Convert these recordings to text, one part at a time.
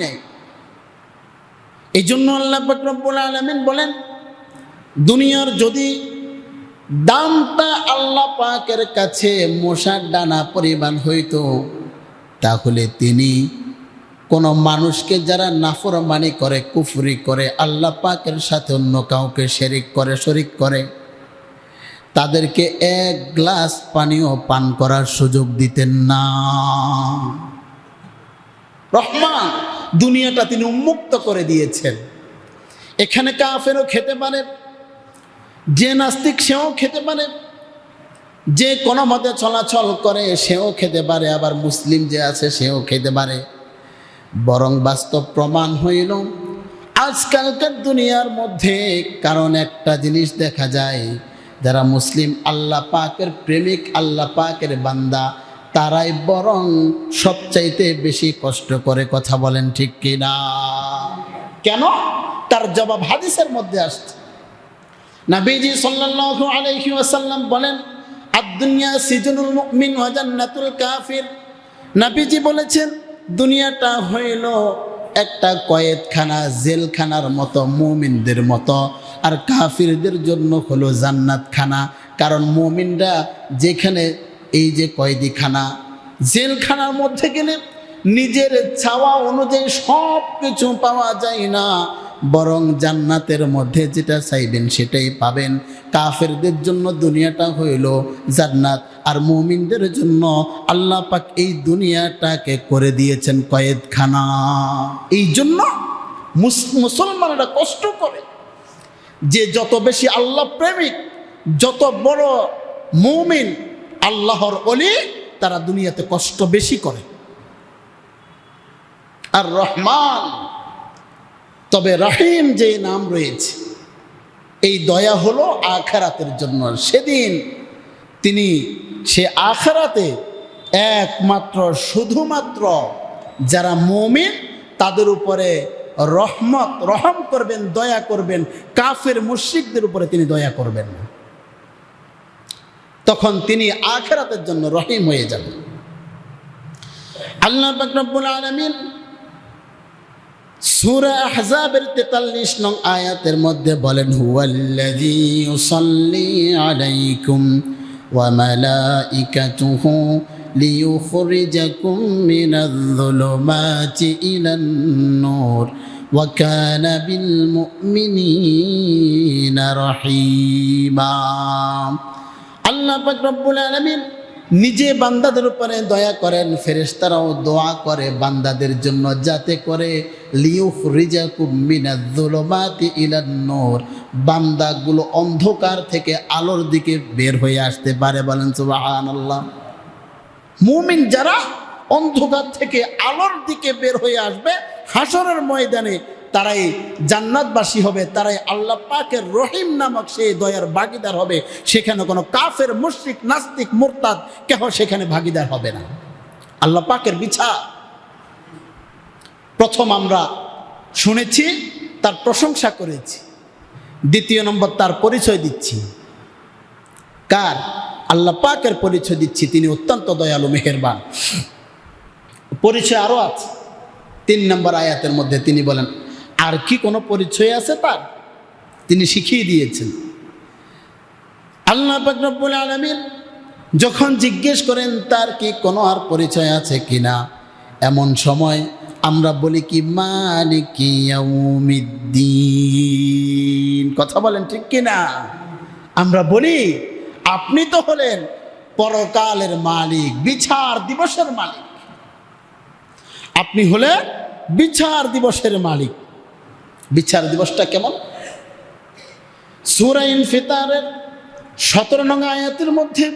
নেয়। এই জন্য আল্লাহ পাক রব্বুল আলামিন বলেন, দুনিয়ার যদি দামটা আল্লাহ পাকের কাছে মশার ডানা পরিমাণ হইতো, তাহলে তিনি কোনো মানুষকে যারা নাফরমানি করে, কুফরি করে, আল্লাহ পাকের সাথে অন্য কাউকে শরিক করে তাদেরকে এক গ্লাস পানিও পান করার সুযোগ দিতেন না। রহমান দুনিয়াটা তিনি উন্মুক্ত করে দিয়েছেন। এখানে কাফেরও খেতে পারে, যে নাস্তিক সেও খেতে পারে, যে কোনো মতে চলাচল করে সেও খেতে পারে, আবার মুসলিম যে আছে সেও খেতে পারে। বরং বাস্তব প্রমাণ হইল আজকালকার দুনিয়ার মধ্যে, কারণ একটা জিনিস দেখা যায়, যারা মুসলিম আল্লাহ পাকের প্রেমিক, আল্লাহ পাকের বান্দা, তারাই বরং সবচাইতে বেশি কষ্ট করে। কথা বলেন ঠিক কিনা? কেন? তার জবাব হাদিসের মধ্যে আসছে। নবীজি সাল্লাল্লাহু আলাইহি ওয়াসাল্লাম বলেন, আদ-দুনিয়া সিজনুল মুমিন ওয়া জান্নাতুল কাফির। নবীজি বলেছেন, দুনিয়াটা হইল একটা কয়েদখানা, জেলখানার মতো মুমিনদের মতো, আর কাফিরদের জন্য হলো জান্নাতখানা। কারণ মুমিনরা যেখানে এই যে কয়েদিখানা, জেলখানার মধ্যে গেলে নিজের চাওয়া অনুযায়ী সব কিছু পাওয়া যায় না, বরং জান্নাতের মধ্যে যেটা চাইবেন সেটাই পাবেন। কাফেরদের জন্য দুনিয়াটা হইল জান্নাত, আর মুমিনদের জন্য আল্লাহ পাক এই দুনিয়াটাকে করে দিয়েছেন কয়েদখানা। এই জন্য মুসলমানরা কষ্ট করে, যে যত বেশি আল্লাহ প্রেমিক, যত বড় মুমিন, আল্লাহর ওলি, তারা দুনিয়াতে কষ্ট বেশি করে। আর রহমান, তবে রহিম যে নাম রয়েছে, এই দয়া হলো আখিরাতের জন্য। সেদিন তিনি সে আখিরাতে একমাত্র শুধুমাত্র যারা মুমিন তাদের উপরে রহম করবেন, দয়া করবেন। কাফের মুশরিকদের উপরে তিনি দয়া করবেন না। তখন তিনি আখিরাতের জন্য রহিম হয়ে যাবেন। আল্লাহ পাক রব্বুল আলামিন সূরা আহজাবের 43 নং আয়াতের মধ্যে বলেন, হুয়াল্লাযী ইউসাল্লি আলাইকুম ওয়া মালাইকাতুহু লিইখরিজাকুম মিনায-যুলুমাতি ইলান-নূর ওয়া কানা বিল মুমিনিনা রহিমা। আল্লাহ পাক রব্বুল আলামিন নিজে বান্দাদের উপরে দয়া করেন, ফেরেশতারাও দোয়া করে বান্দাদের জন্য, যাতে করে লিইখরিজাকুম মিনায-যুলুমাতি ইলান-নূর, বান্দাগুলো অন্ধকার থেকে আলোর দিকে বের হয়ে আসতে পারে। বলেন সুবহানাল্লাহ। মুমিন যারা অন্ধকার থেকে আলোর দিকে বের হয়ে আসবে হাসরের ময়দানে, তারাই জান্নাতবাসী হবে, তারাই আল্লাহ পাকের রহিম নামক সেই দয়ার ভাগীদার হবে। সেখানে কোনো কাফের, মুশরিক, নাস্তিক, মুরতাদ কেহ সেখানে ভাগীদার হবে না। আল্লাহ পাকের বিচার প্রথম আমরা শুনেছি, তার প্রশংসা করেছি। দ্বিতীয় নম্বর তার পরিচয় দিচ্ছি। কার? আল্লাহ পাকের পরিচয় দিচ্ছি, তিনি অত্যন্ত দয়ালু, মেহেরবান। পরিচয় আরও আছে। 3 নম্বর আয়াতের মধ্যে তিনি বলেন, আর কি কোনো পরিচয় আছে তার? তিনি শিখিয়ে দিয়েছেন। আল্লাহ পাক রব্বুল আলামিন যখন জিজ্ঞেস করেন তার কি কোনো আর পরিচয় আছে কিনা, এমন সময় আমরা বলি কি, মালিকি ইয়াউমিদ্দিন। কথা বলেন ঠিক কিনা? আমরা বলি আপনি তো হলেন পরকালের মালিক, বিচার দিবসের মালিক। আপনি হলেন বিচার দিবসের মালিক। বিচার দিবসটা কেমন? সূরা ইনফিতারের 17 নং আয়াতের মধ্যে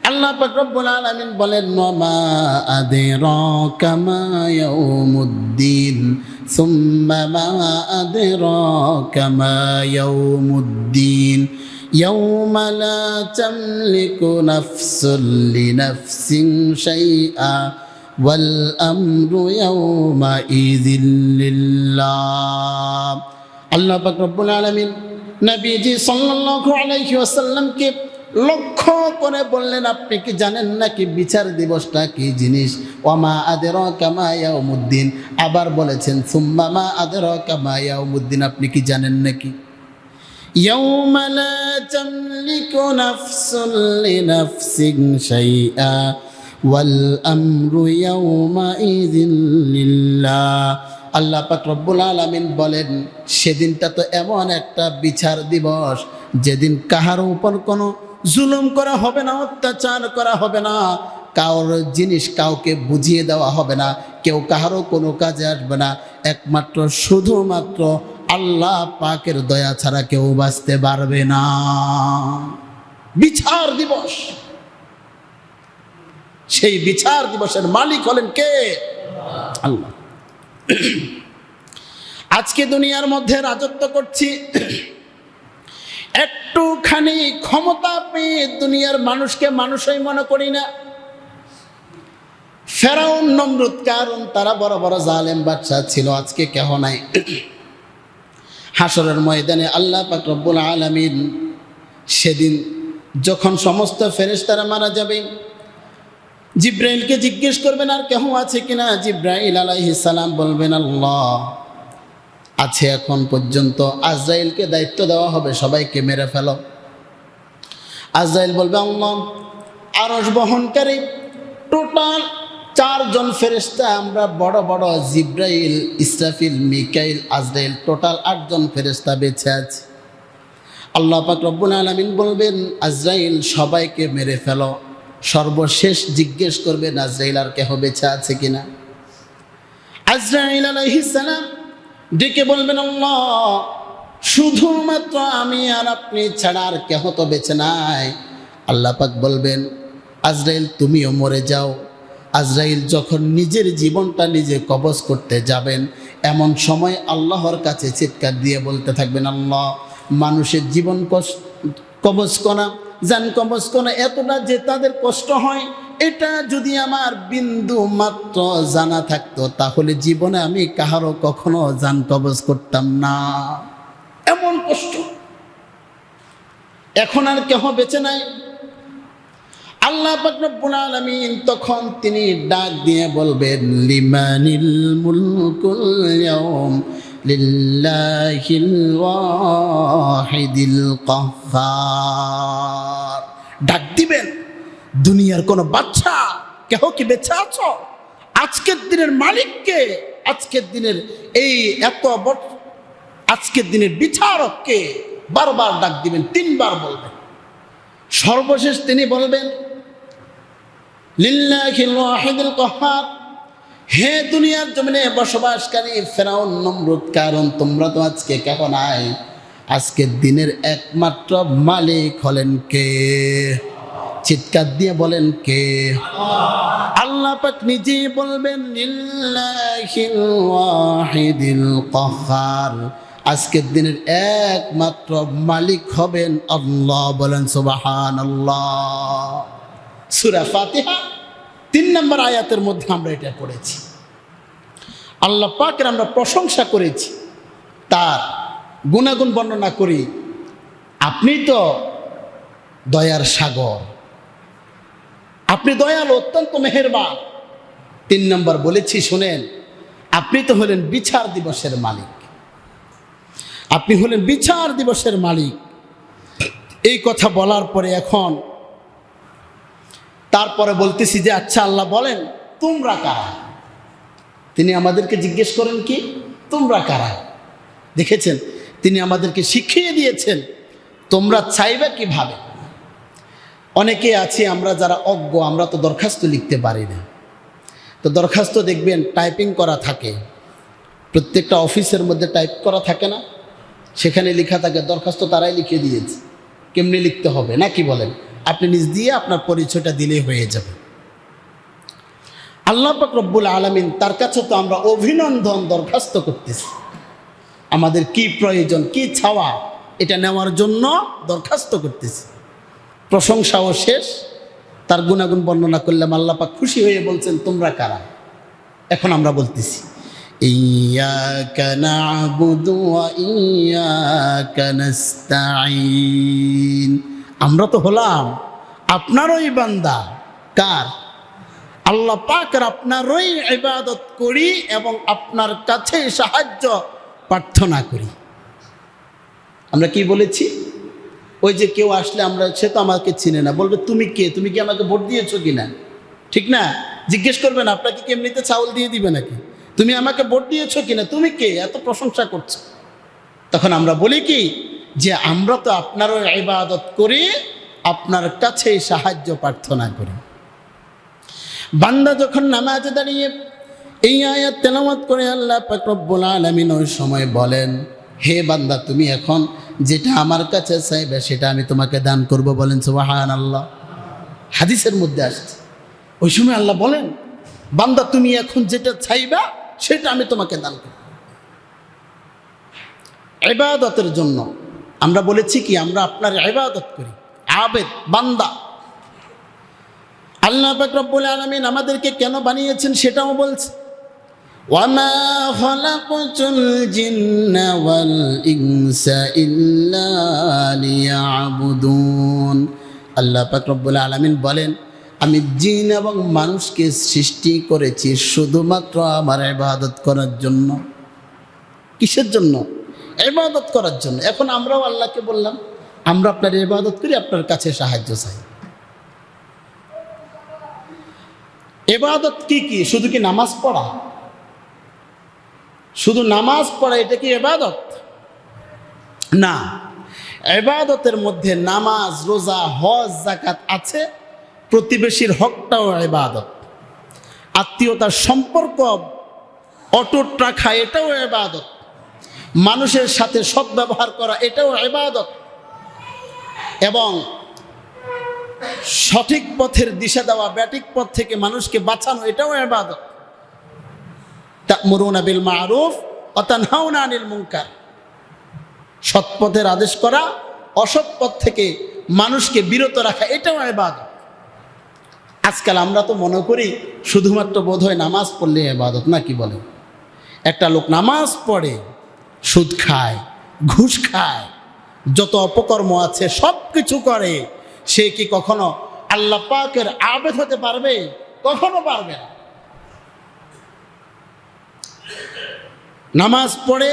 আল্লাহ পাক রব্বুল আলামিন বলেন, ওয়ামা আদরাকা মা ইয়াউমুদ্দিন সুম্মা মা আদরাকা মা ইয়াউমুদ্দিন ইয়াউমা লা তামলিকু নাফসুন লিনাফসিন শাইআ ওয়াল আমরু ইয়াউমা ইযিল লিল্লাহ। আল্লাহ পাক রব্বুল আলামিন নবীজি সাল্লাল্লাহু আলাইহি ওয়াসাল্লামকে লক্ষ্য করে বললেন, আপনি কি জানেন নাকি বিচার দিবসটা কি জিনিস? ওয়ামা আদরাকা মা ইয়াউমুদ্দিন। আবার বলেছেন সুম্মা মা আদরাকা মা ইয়াউমুদ্দিন, আপনি কি জানেন নাকি? ইয়াউমা লা তামলিকু নাফসুন লিনাফসিন শাইআ ওয়াল আমরু ইয়াউমা ইযিন লিল্লাহ। আল্লাহ পাক রব্বুল আলামিন বলেন, সেদিনটা তো এমন একটা বিচার দিবস যেদিন কাহার উপর কোনো জুলুম করা হবে না, অত্যাচার করা হবে না, কারোর জিনিস কাউকে বুঝিয়ে দেওয়া হবে না, কেউ কাহারও কোনো কাজে আসবে না, একমাত্র শুধুমাত্র আল্লাহ পাকের দয়া ছাড়া কেউ বাঁচতে পারবে না। বিচার দিবস, সেই বিচার দিবসের মালিক হলেন কে? আল্লাহ। আজকে দুনিয়ার মধ্যে রাজত্ব করছি, একটুখানি ক্ষমতা পেয়ে দুনিয়ার মানুষকে মানুষই মনে করি না। ফেরাউন, নমরুদ, কারুন, তারা বড় বড় জালেম বাদশা ছিল, আজকে কেহ নাই। হাসরের ময়দানে আল্লাহ পাক রব্বুল আলামিন সেদিন যখন সমস্ত ফেরেশতারা মারা যাবে, জিব্রাইলকে জিজ্ঞেস করবেন আর কেহ আছে কিনা? জিব্রাইল আলাইহিস সালাম বলবেন আল্লাহ আছে এখন পর্যন্ত। আজরাইলকে দায়িত্ব দেওয়া হবে সবাইকে মেরে ফেলো। আজরাইল বলবে আল্লাহ আরশ বহনকারী টোটাল 4 জন ফেরেশতা, আমরা বড় বড় জিব্রাইল, ইসরাফিল, মিকাইল, আজরাইল, টোটাল 8 জন ফেরেশতা বেঁচে আছে। আল্লাহ পাক রব্বুল আলামিন বলবেন আজরাইল সবাইকে মেরে ফেলো। সর্বশেষ জিজ্ঞেস করবেন আজরাইল আর কেহ বেঁচে আছে কিনা? আজরাইল আলাইহিস সালাম ডেকে বলবেন আল্লাহ শুধুমাত্র আমি আর আপনি ছাড়া আর কেহ তো বেঁচে নাই। আল্লাহ পাক বলবেন আজরাইল তুমিও মরে যাও। আজরাইল যখন নিজের জীবনটা নিজে কবজ করতে যাবেন, এমন সময় আল্লাহর কাছে চিৎকার দিয়ে বলতে থাকবেন আল্লাহ মানুষের জীবন কবজ করা, জান কবজ করা এতটা যে তাদের কষ্ট হয়, এটা যদি আমার বিন্দু মাত্র জানা থাকতো তাহলে জীবনে আমি কাহারও কখনো জান কবজ করতাম না। এমন কষ্ট। এখন আর কেহ বেঁচে নাই। আল্লাহ পাক রব্বুল আলামিন তখন তিনি ডাক দিয়ে বলবেন লিমানিল মুলকুল ইয়াউম লিল্লাহিল ওয়াহিদিল কাহ্হার। ডাক দিবেন দুনিয়ার কোন বাচ্চা কেহ কি বেঁচে আছো? আজকের দিনের মালিককে, আজকের দিনের এই আজকের দিনের বিচারককে বারবার ডাক দিবেন, 3 বার বলবেন। সর্বশেষ তিনি বলবেন লিল্লাহিল ওয়াহিদিল কাহ্হার, হে দুনিয়ার জমিনে বসবাসকারী ফেরাউন, নমরুদ, কারুন, তোমরা তো আজকে কেহ নাই, আজকের দিনের একমাত্র মালিক হলেন কে? চিৎকার দিয়ে বলেন কে? আল্লাহ পাক নিজেই বলবেন লিল্লাহিল ওয়াহিদিল কাহ্হার, আজকের দিনের একমাত্র মালিক হবেন আল্লাহ। বলেন সুবহানাল্লাহ। সূরা ফাতিহা 3 নম্বর আয়াতের মধ্যে আমরা এটা পড়েছি। আল্লাহ পাকের আমরা প্রশংসা করেছি, তার গুণাগুণ বর্ণনা করি। আপনি তো দয়ার সাগর, আপনি দয়ালু, অত্যন্ত মেহেরবান। 3 নম্বর বলেছি শুনেন, আপনি তো হলেন বিচার দিবসের মালিক, আপনি হলেন বিচার দিবসের মালিক। এই কথা বলার পরে এখন তারপরে বলতেছি যে আচ্ছা আল্লাহ বলেন তোমরা কারা? তিনি আমাদেরকে জিজ্ঞেস করেন কি তোমরা কারা? দেখেছেন তিনি আমাদেরকে শিখিয়ে দিয়েছেন তোমরা চাইবে কিভাবে। অনেকে আছি আমরা যারা অজ্ঞ, আমরা তো দরখাস্ত লিখতে পারি না। তো দরখাস্ত দেখবেন টাইপিং করা থাকে, প্রত্যেকটা অফিসের মধ্যে টাইপ করা থাকে না, সেখানে লেখা থাকে দরখাস্ত তারাই লিখে দিয়েছে কেমনি লিখতে হবে, না কি বলেন? আপনি নিজ দিয়ে আপনার পরিচয়টা দিলেই হয়ে যাবে। আল্লাহ পাক রব্বুল আলামিন তার কাছে তো আমরা অভিনন্দন দরখাস্ত করতেছি, আমাদের কি প্রয়োজন, কি চাওয়া, এটা নেওয়ার জন্য দরখাস্ত করতেছি। প্রশংসাও শেষ, তার গুণাগুণ বর্ণনা করলাম, আল্লাহ পাক খুশি হয়ে বলছেন তোমরা কারা। এখন আমরা বলতেছি ইয়্যাকা না'বুদু ওয়া ইয়্যাকা নাস্তাঈন, আমরা তো হলাম আপনারই বান্দা। কার? আল্লাহ পাকের আপনারই ইবাদত করি এবং আপনার কাছে সাহায্য প্রার্থনা করি। আমরা কি বলেছি? ওই যে কেউ আসলে আমরা, সে তো আমাকে চিনে না, বলবে তুমি কে, তুমি কি আমাকে ভোট দিয়েছো কিনা, ঠিক না? জিজ্ঞেস করবেন আপনাকে কি এমনিতে চাউল দিয়ে দিবে নাকি? তুমি আমাকে ভোট দিয়েছো কিনা, তুমি কে, এত প্রশংসা করছো। তখন আমরা বলি কি, যে আমরা তো আপনারও ইবাদত করি, আপনার কাছেই সাহায্য প্রার্থনা করি। বান্দা যখন নামাজে দাঁড়িয়ে এই আয়াত তেলাওয়াত করে আল্লাহ পাক রব্বুল আলামিন ওই সময় বলেন, হে বান্দা তুমি এখন যেটা আমার কাছে চাইবে সেটা আমি তোমাকে দান করব। বলেন সুবহানাল্লাহ। হাদিসের মধ্যে আসছে, ওই সময় আল্লাহ বলেন, বান্দা তুমি এখন যেটা চাইবা সেটা আমি তোমাকে দান করব। ইবাদতের জন্য আমরা বলেছি কি, আমরা আপনার ইবাদত করি, আবেদ বান্দা। আল্লাহ পাক রব্বুল আলামিন আমাদেরকে কেন বানিয়েছেন সেটাও বলছে, ওয়ামা খালাকতুল জিন্না ওয়াল ইনসা ইল্লা লিয়াবুদুন। আল্লাহ পাক রব্বুল আলামিন বলেন, আমি জিন এবং মানুষকে সৃষ্টি করেছি শুধুমাত্র আমার ইবাদত করার জন্য। কিসের জন্য? ইবাদত করার জন্য। এখন আমরাও আল্লাহকে বললাম আমরা আপনার ইবাদত করি, আপনার কাছে সাহায্য চাই। ইবাদত কি কি? শুধু কি নামাজ পড়া? শুধু নামাজ পড়া এটা কি ইবাদত? না, ইবাদতের মধ্যে নামাজ, রোজা, হজ, যাকাত আছে। প্রতিবেশীর হকটাও ইবাদত। আত্মীয়তার সম্পর্ক অটুট রাখা এটাও ইবাদত। মানুষের সাথে সদ্ব্যবহার করা এটাও ইবাদত। এবং সঠিক পথের দিশা দেওয়া, ব্যাঠিক পথ থেকে মানুষকে বাঁচানো এটাও ইবাদত। তা'মুরুনা বিল মা'রুফ ওয়া তানহাউনা আনিল মুনকার। সৎ পথের আদেশ করা, অসৎ পথ থেকে মানুষকে বিরত রাখা এটাও ইবাদত। আজকাল আমরা তো মনে করি শুধুমাত্র বোধহয় নামাজ পড়লে ইবাদত, না কি বলে? একটা লোক নামাজ পড়ে, সুদ খায়, ঘুষ খায়, যত অপকর্ম আছে সব কিছু করে, সে কি কখনো আল্লাহ পাকের আবেদ হতে পারবে? কখনো পারবে না। নামাজ পড়ে